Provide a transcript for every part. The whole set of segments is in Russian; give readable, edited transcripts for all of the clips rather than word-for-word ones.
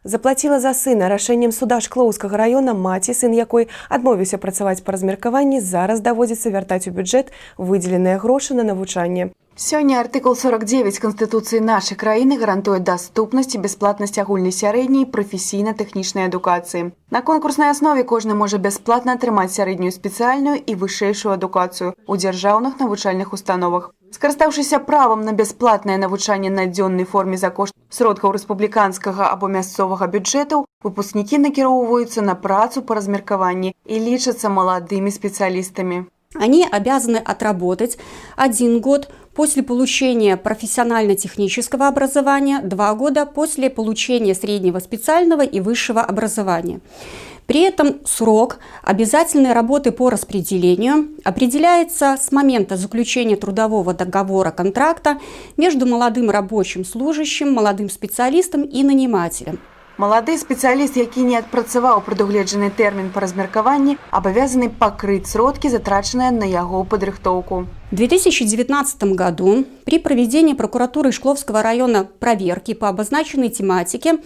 Заплаціла за сына. Рашэннем суда Шклоўскага района маці, сын якой адмовіўся працаваць па размеркаванні, зараз даводзіцца вяртаць у бюджэт выдзеленыя грошы на навучанне. Сёння артыкул 49 Конституцыі нашай краіны гарантуе даступнасць і бясплатнасць агульнай сярэдняй прафесійна-тэхнічнай адукацыі. На конкурснай аснове кожны можа бясплатна атрымаць сярэднюю спецыяльную і вышэйшую адукацыю ў дзяржаўных навучальных установах. Скарыстаўшыся правам на бясплатнае навучанне на дзённай форме за кошт сродкаў рэспубліканскага або мясцовага бюджэтаў, выпускнікі накіроўваюцца на працу па размеркаванні і лічацца маладымі спецыялістамі. Они обязаны отработать 1 год после получения профессионально-технического образования, 2 года после получения среднего специального и высшего образования. При этом срок обязательной работы по распределению определяется с момента заключения трудового договора контракта между молодым рабочим служащим, молодым специалистом и нанимателем. Малады спецыяліст, які не адпрацаваў прадугледжаны тэрмін па размеркаванні, абавязаны пакрыць сродкі, затрачаныя на яго падрыхтоўку. В 2019 году при проведении прокуратуры Шкловского района проверки по обозначенной тематике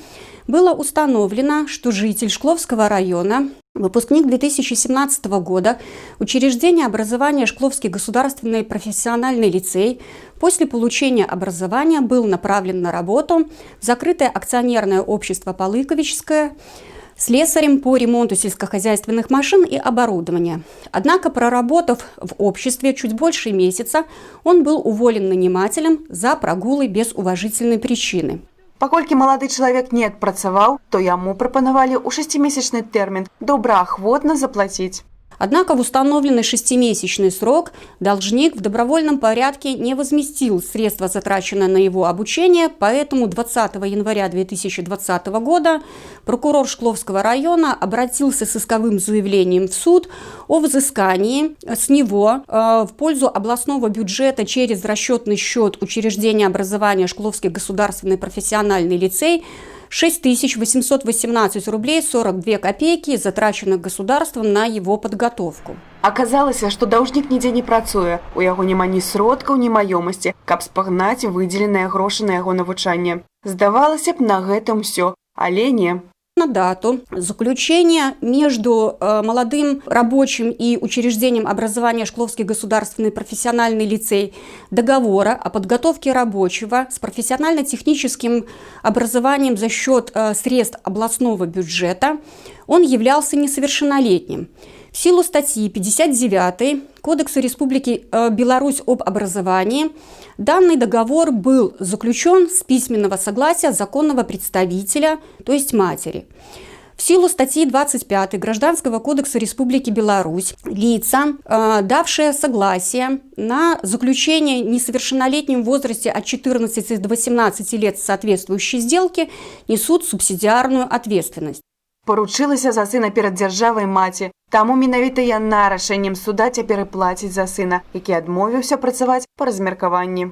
было установлено, что житель Шкловского района, выпускник 2017 года, учреждение образования Шкловский государственный профессиональный лицей, после получения образования был направлен на работу в закрытое акционерное общество «Полыковичское» слесарем по ремонту сельскохозяйственных машин и оборудования. Однако, проработав в обществе чуть больше месяца, он был уволен нанимателем за прогулы без уважительной причины. Паколькі малады чалавек не адпрацаваў, то яму прапанавалі ў 6-месячны тэрмін добраахвотна заплаціць. Однако в установленный 6-месячный срок должник в добровольном порядке не возместил средства, затраченные на его обучение, поэтому 20 января 2020 года прокурор Шкловского района обратился с исковым заявлением в суд о взыскании с него в пользу областного бюджета через расчетный счет учреждения образования Шкловский государственный профессиональный лицей 6818 рублей 42 копейки, затраченных государством на его подготовку. Аказалася, што даўжнік нідзе не працуе, у яго няма ні сродкаў, ні маёмасці, каб спагнаць выдзеленыя грошы на яго навучанне. Здавалася б, на гэтым усё, але не. На дату заключения между молодым рабочим и учреждением образования Шкловский государственный профессиональный лицей договора о подготовке рабочего с профессионально-техническим образованием за счет средств областного бюджета он являлся несовершеннолетним. В силу статьи 59 Кодекса Республики Беларусь об образовании данный договор был заключен с письменного согласия законного представителя, то есть матери. В силу статьи 25 Гражданского кодекса Республики Беларусь лица, давшие согласие на заключение несовершеннолетним в возрасте от 14 до 18 лет соответствующей сделки, несут субсидиарную ответственность. Поручылася за сына перад дзяржавай маці. Таму менавіта яна рашэннем суда цяпер і плаціць за сына, які адмовіўся працаваць па размеркаванні.